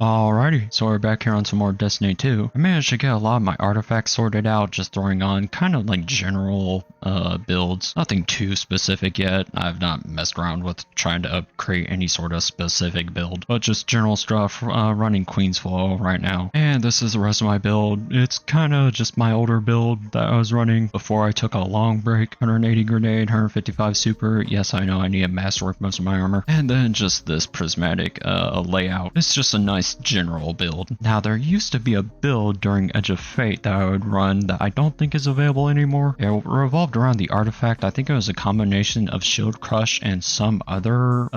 Alrighty, so we're back here on some more Destiny 2. I managed to get a lot of my artifacts sorted out, just throwing on kind of like general builds. Nothing too specific yet. I've not messed around with trying to create any sort of specific build, but just general stuff, running Queen's Flow right now. And this is the rest of my build. It's kind of just my older build that I was running before I took a long break. 180 grenade, 155 super. Yes, I know I need to masterwork most of my armor. And then just this prismatic layout. It's just a nice general build. Now there used to be a build during Edge of Fate that I would run that I don't think is available anymore. It revolved around the artifact. I think it was a combination of Shield Crush and some other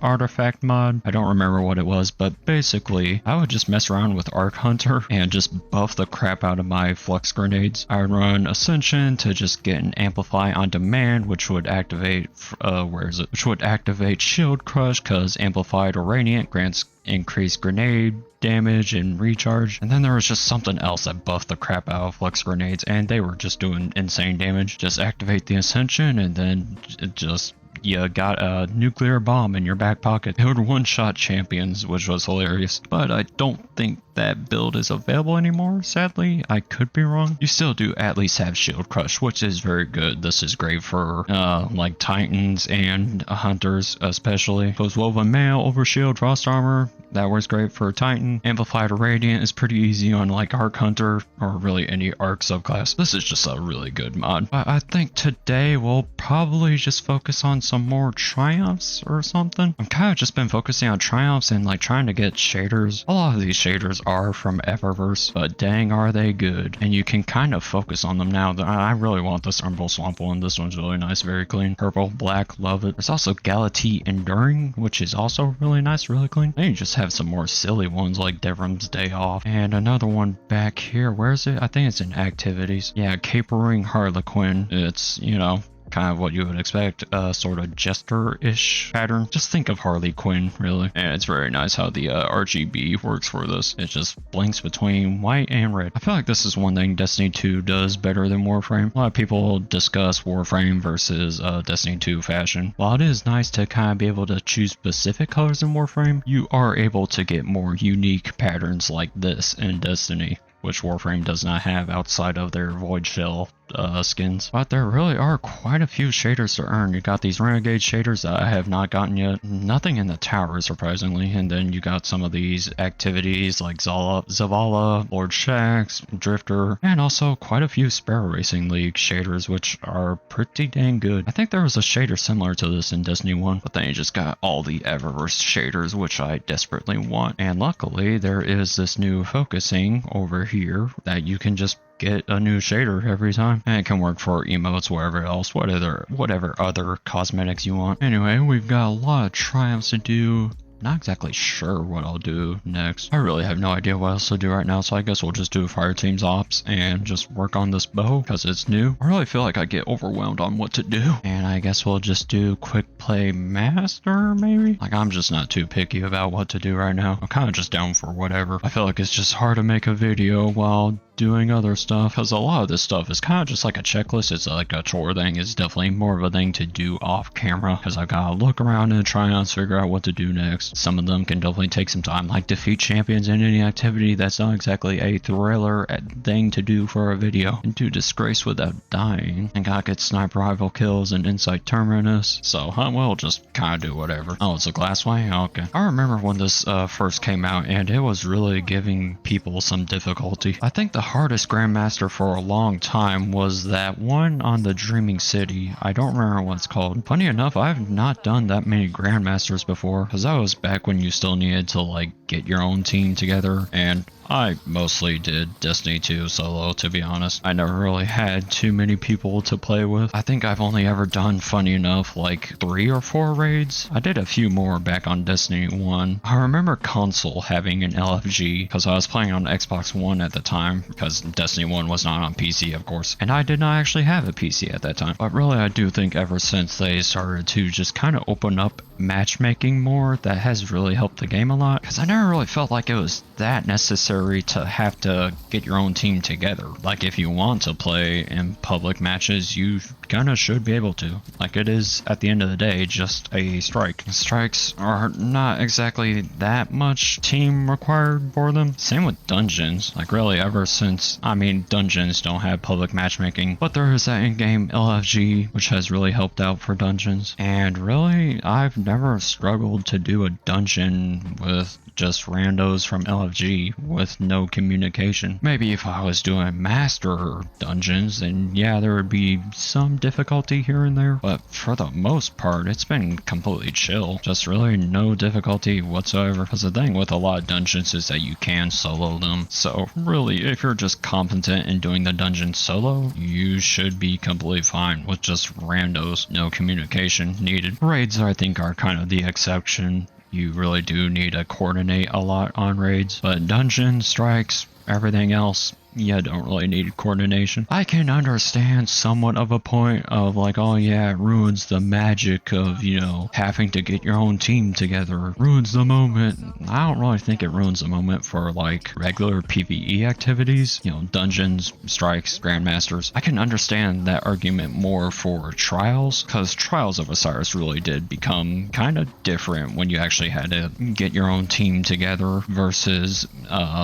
artifact mod. I don't remember what it was, but basically I would just mess around with Arc Hunter and just buff the crap out of my flux grenades. I would run Ascension to just get an Amplify on demand, which would activate which would activate Shield Crush because Amplified or Radiant grants increased grenade damage and recharge. And then there was just something else that buffed the crap out of flux grenades, and they were just doing insane damage. Just activate the Ascension and then just you got a nuclear bomb in your back pocket. It would one-shot champions, which was hilarious. But I don't think that build is available anymore, sadly. I could be wrong. You still do at least have Shield Crush, which is very good. This is great for like Titans and Hunters especially. Goes Woven Mail over Shield Frost Armor. That works great for Titan. Amplified Radiant is pretty easy on like Arc Hunter or really any Arc subclass. This is just a really good mod. But I think today we'll probably just focus on some more Triumphs or something. I'm kind of just been focusing on Triumphs and like trying to get shaders. A lot of these shaders are from Eververse, but dang are they good. And you can kind of focus on them now. I really want this Umbral Swamp one. This one's really nice, very clean. Purple, black, love it. There's also Galatea Enduring, which is also really nice, really clean. Then you just have some more silly ones like Devrim's Day Off. And another one back here. Where is it? I think it's in activities. Yeah, Capering Harlequin. It's, you know, kind of what you would expect, sort of jester-ish pattern. Just think of Harley Quinn, really. And it's very nice how the RGB works for this. It just blinks between white and red. I feel like this is one thing Destiny 2 does better than Warframe. A lot of people discuss Warframe versus Destiny 2 fashion. While it is nice to kind of be able to choose specific colors in Warframe, you are able to get more unique patterns like this in Destiny, which Warframe does not have outside of their Void Shell skins. But there really are quite a few shaders to earn. You got these Renegade shaders that I have not gotten yet. Nothing in the tower, surprisingly. And then you got some of these activities like Zavala, Lord Shax, Drifter, and also quite a few Sparrow Racing League shaders, which are pretty dang good. I think there was a shader similar to this in Destiny 1, but then you just got all the Eververse shaders, which I desperately want. And luckily, there is this new focusing over here that you can just get a new shader every time, and it can work for emotes, wherever else, whatever other cosmetics you want. Anyway, we've got a lot of Triumphs to do. Not exactly sure what I'll do next. I really have no idea what else to do right now, so I guess we'll just do Fireteam's Ops and just work on this bow because it's new. I really feel like I get overwhelmed on what to do, and I guess we'll just do Quick Play Master, maybe? Like, I'm just not too picky about what to do right now. I'm kind of just down for whatever. I feel like it's just hard to make a video while doing other stuff, because a lot of this stuff is kind of just like a checklist. It's like a chore thing. It's definitely more of a thing to do off camera, because I've got to look around and try and figure out what to do next. Some of them can definitely take some time, like defeat champions in any activity. That's not exactly a thriller thing to do for a video. And do Disgrace without dying, and gotta get sniper rival kills and Insight Terminus. So we'll just kind of do whatever. Oh, it's a Glassway? Okay. I remember when this first came out, and it was really giving people some difficulty. I think the hardest Grandmaster for a long time was that one on the Dreaming City. I don't remember what it's called. Funny enough, I've not done that many Grandmasters before, because that was back when you still needed to like get your own team together, and I mostly did Destiny 2 solo, to be honest. I never really had too many people to play with. I think I've only ever done, funny enough, like 3 or 4 raids. I did a few more back on Destiny 1. I remember console having an LFG, because I was playing on Xbox One at the time, because Destiny 1 was not on PC, of course. And I did not actually have a PC at that time. But really, I do think ever since they started to just kind of open up matchmaking more that has really helped the game a lot, because I never really felt like it was that necessary to have to get your own team together. Like, if you want to play in public matches, you kind of should be able to. Like, it is, at the end of the day, just a strike. Strikes are not exactly that much team required for them. Same with dungeons. Like, really, ever since, I mean, dungeons don't have public matchmaking, but there is that in-game LFG, which has really helped out for dungeons. And really, I've never struggled to do a dungeon with just randos from LFG with no communication. Maybe if I was doing master dungeons, then yeah, there would be some difficulty here and there, but for the most part, it's been completely chill. Just really no difficulty whatsoever, because the thing with a lot of dungeons is that you can solo them. So really, if you're just competent in doing the dungeon solo, you should be completely fine with just randos, no communication needed. Raids, I think, are kind of the exception. You really do need to coordinate a lot on raids, but dungeons, strikes, everything else, you don't really need coordination. I can understand somewhat of a point of like, oh yeah, it ruins the magic of, you know, having to get your own team together. Ruins the moment. I don't really think it ruins the moment for like regular PvE activities, you know, dungeons, strikes, grandmasters. I can understand that argument more for trials, because Trials of Osiris really did become kind of different when you actually had to get your own team together versus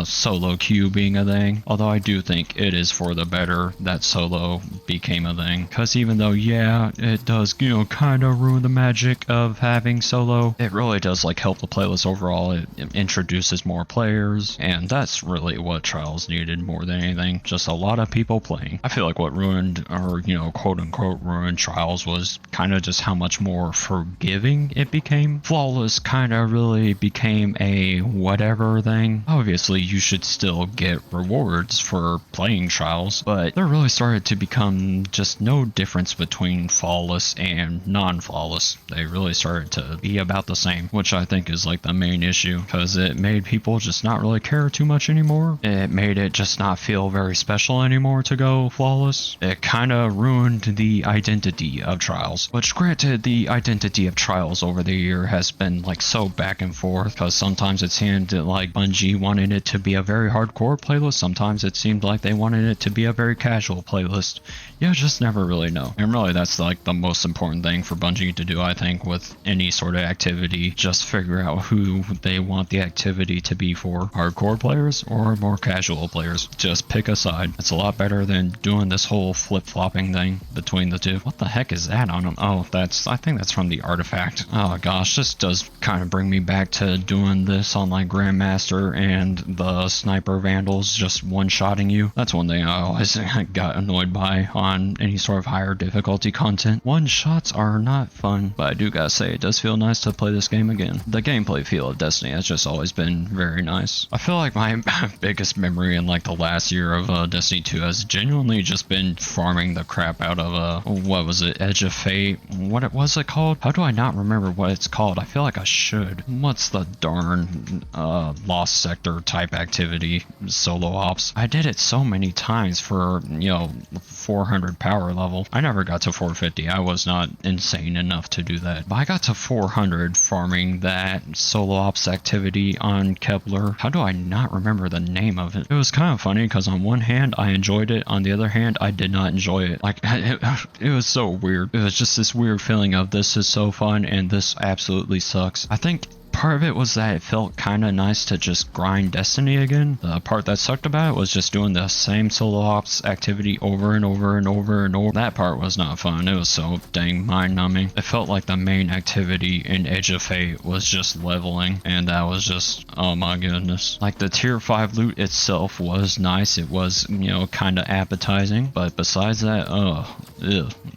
solo queue being a thing. Although I do think it is for the better that solo became a thing, because even though, yeah, it does, you know, kind of ruin the magic of having solo, it really does like help the playlist overall. It introduces more players, and that's really what Trials needed more than anything. Just a lot of people playing. I feel like what ruined, or, you know, quote unquote ruined Trials was kind of just how much more forgiving it became. Flawless kind of really became a whatever thing. Obviously, you should still get rewards for playing Trials, but there really started to become just no difference between flawless and non-flawless. They really started to be about the same, which I think is like the main issue, because it made people just not really care too much anymore. It made it just not feel very special anymore to go flawless. It kind of ruined the identity of Trials, which granted, the identity of Trials over the year has been like so back and forth, because sometimes it seemed like Bungie wanted it to be a very hardcore playlist, sometimes it seemed like they wanted it to be a very casual playlist. You just never really know. And really, that's like the most important thing for Bungie to do, I think, with any sort of activity. Just figure out who they want the activity to be for. Hardcore players or more casual players. Just pick a side. It's a lot better than doing this whole flip-flopping thing between the two. What the heck is that on them? Oh, I think that's from the artifact. Oh gosh, this does kind of bring me back to doing this on like Grandmaster and the sniper vandals just one-shotting you. That's one thing I always got annoyed by on any sort of higher difficulty content. One-shots are not fun, but I do gotta say, it does feel nice to play this game again. The gameplay feel of Destiny has just always been very nice. I feel like my biggest memory in like the last year of Destiny 2 has genuinely just been farming the crap out of, what was it, Edge of Fate? What was it called? How do I not remember what it's called? I feel like I should. What's the darn Lost Sector type activity? Solo ops. I did it so many times for, you know, 400 power level. I never got to 450. I was not insane enough to do that. But I got to 400 farming that solo ops activity on Kepler. How do I not remember the name of it? It was kind of funny because on one hand I enjoyed it, on the other hand I did not enjoy it. Like, it was so weird. It was just this weird feeling of this is so fun and this absolutely sucks. I think part of it was that it felt kind of nice to just grind Destiny again. The part that sucked about it was just doing the same solo ops activity over and over and over and over. That part was not fun. It was so dang mind-numbing. It felt like the main activity in Edge of Fate was just leveling, and that was just, oh my goodness. Like, the tier 5 loot itself was nice. It was, you know, kind of appetizing, but besides that,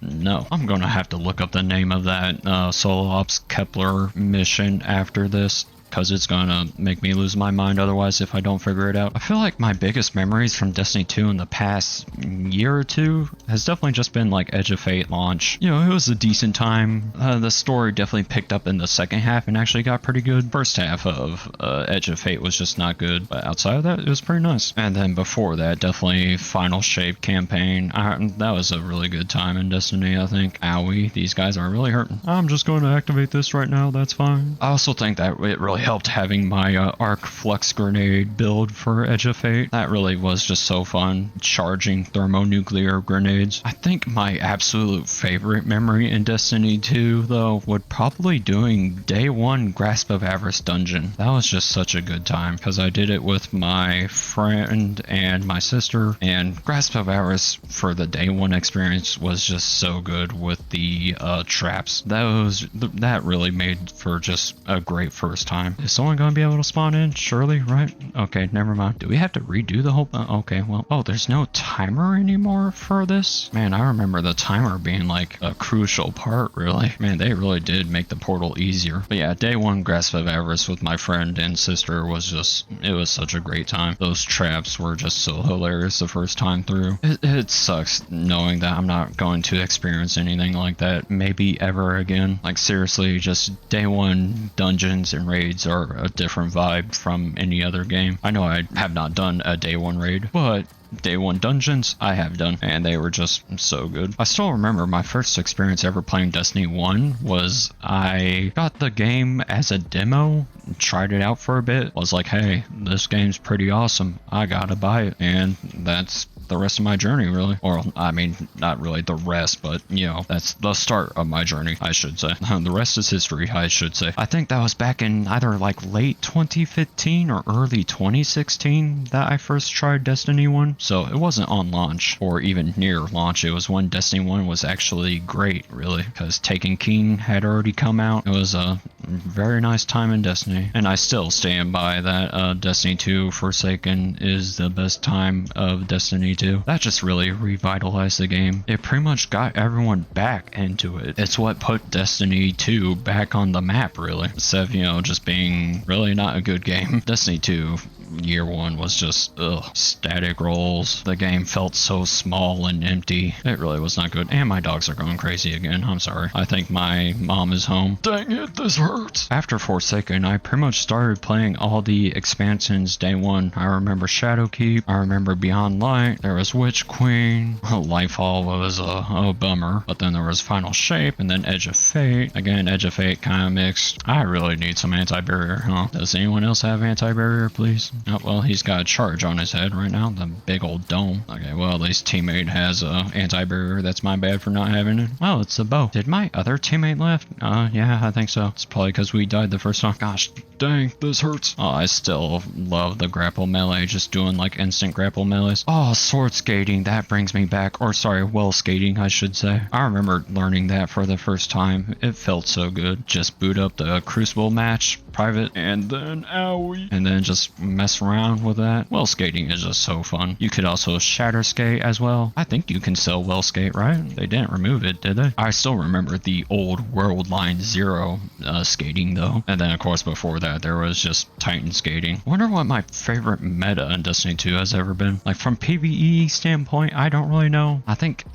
no. I'm gonna have to look up the name of that solo ops Kepler mission after this, because it's gonna make me lose my mind otherwise if I don't figure it out. I feel like my biggest memories from Destiny 2 in the past year or two has definitely just been like Edge of Fate launch. You know, it was a decent time. The story definitely picked up in the second half and actually got pretty good. First half of Edge of Fate was just not good, but outside of that, it was pretty nice. And then before that, definitely Final Shape campaign. That was a really good time in Destiny, I think. Owie, these guys are really hurting. I'm just going to activate this right now, that's fine. I also think that it really helped having my Arc Flux Grenade build for Edge of Fate. That really was just so fun, charging thermonuclear grenades. I think my absolute favorite memory in Destiny 2, though, would probably doing Day 1 Grasp of Avarice dungeon. That was just such a good time, because I did it with my friend and my sister, and Grasp of Avarice for the Day 1 experience was just so good with the traps. That really made for just a great first time. Is someone going to be able to spawn in? Surely, right? Okay, never mind. Do we have to redo the whole... okay, well... Oh, there's no timer anymore for this? Man, I remember the timer being like a crucial part, really. Man, they really did make the portal easier. But yeah, Day 1 Grasp of Avarice with my friend and sister was just... It was such a great time. Those traps were just so hilarious the first time through. It sucks knowing that I'm not going to experience anything like that maybe ever again. Like seriously, just Day 1 dungeons and raids are a different vibe from any other game. I know I have not done a Day 1 raid, but Day 1 dungeons I have done, and they were just so good. I still remember my first experience ever playing Destiny 1 was I got the game as a demo, tried it out for a bit, was like, hey, this game's pretty awesome, I gotta buy it, and that's the rest of my journey, really. Or, I mean, not really the rest, but, you know, that's the start of my journey, I should say. The rest is history, I should say. I think that was back in either, like, late 2015 or early 2016 that I first tried Destiny 1. So, it wasn't on launch, or even near launch. It was when Destiny 1 was actually great, really, because Taken King had already come out. It was a very nice time in Destiny, and I still stand by that. Destiny 2 Forsaken is the best time of Destiny 2. That just really revitalized the game. It pretty much got everyone back into it. It's what put Destiny 2 back on the map, really, instead of, you know, just being really not a good game. Destiny 2 year 1 was just static rolls. The game felt so small and empty. It really was not good. And my dogs are going crazy again. I'm sorry. I think my mom is home. Dang it, this hurts. After Forsaken, I pretty much started playing all the expansions Day 1. I remember Shadowkeep. I remember Beyond Light. There was Witch Queen. Lifehall was a bummer. But then there was Final Shape, and then Edge of Fate. Again, Edge of Fate kind of mixed. I really need some anti-barrier, huh? Does anyone else have anti-barrier, please? Oh, well, he's got a charge on his head right now, the big old dome. Okay, well, at least teammate has a anti-barrier. That's my bad for not having it. Oh, it's the bow. Did my other teammate left? Yeah, I think so. It's probably because we died the first time. Gosh, dang, this hurts. Oh, I still love the grapple melee, just doing like instant grapple melees. Oh, sword skating, that brings me back. Or sorry, well skating, I should say. I remember learning that for the first time. It felt so good. Just boot up the Crucible match, private, and then owie, and then just mess around with that. Well skating is just so fun. You could also shatter skate as well. I think you can still well skate, right? They didn't remove it, did they? I still remember the old World Line Zero skating though. And then of course before that there was just Titan skating. I wonder what my favorite meta in Destiny 2 has ever been. Like from PvE standpoint, I don't really know. I think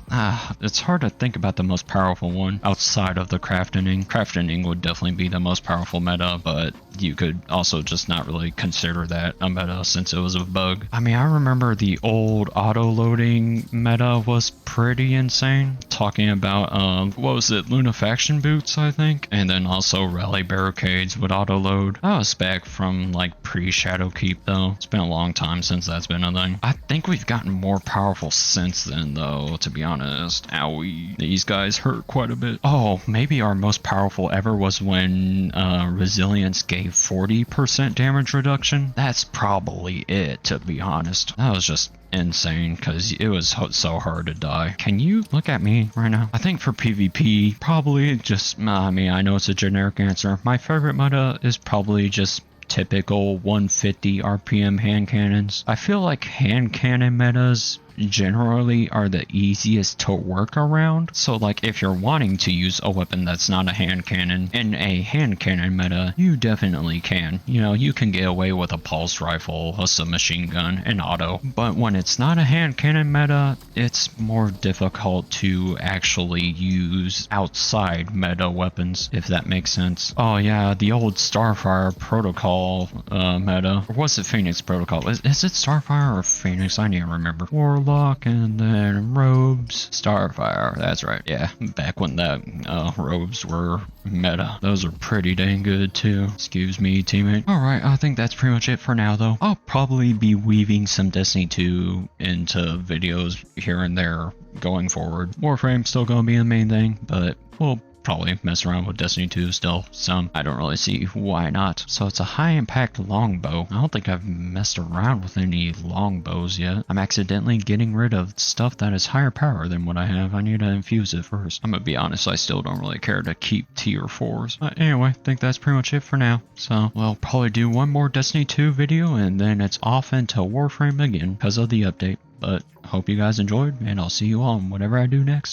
it's hard to think about the most powerful one outside of the crafting. Crafting would definitely be the most powerful meta, but you could also just not really consider that a meta since it was a bug. I mean, I remember the old auto-loading meta was pretty insane. Talking about, what was it, Lunafaction boots, I think? And then also rally barricades would auto-load. That was back from like pre-Shadowkeep though. It's been a long time since that's been a thing. I think we've gotten more powerful since then though, to be honest. Owie. These guys hurt quite a bit. Oh, maybe our most powerful ever was when Resilience gave 40% damage reduction. That's probably it, to be honest. That was just insane because it was so hard to die. Can you look at me right now? I think for PvP, probably just, I mean, I know it's a generic answer. My favorite meta is probably just typical 150 RPM hand cannons. I feel like hand cannon metas generally are the easiest to work around. So like if you're wanting to use a weapon that's not a hand cannon in a hand cannon meta, you definitely can. You know, you can get away with a pulse rifle, a submachine gun, and auto. But when it's not a hand cannon meta, it's more difficult to actually use outside meta weapons, if that makes sense. Oh yeah, the old Starfire protocol meta. Or was it Phoenix protocol? Is it Starfire or Phoenix? I can't remember. Warlock and then robes. Starfire, that's right. Yeah, back when that robes were meta. Those are pretty dang good too. Excuse me, teammate. Alright, I think that's pretty much it for now though. I'll probably be weaving some Destiny 2 into videos here and there going forward. Warframe's still gonna be the main thing, but we'll probably mess around with Destiny 2 still some. I don't really see why not. So it's a high impact longbow. I don't think I've messed around with any longbows yet. I'm accidentally getting rid of stuff that is higher power than what I have. I need to infuse it first. I'm gonna be honest, I still don't really care to keep tier 4s. But anyway, I think that's pretty much it for now. So we'll probably do one more Destiny 2 video and then it's off into Warframe again because of the update. But hope you guys enjoyed and I'll see you on whatever I do next.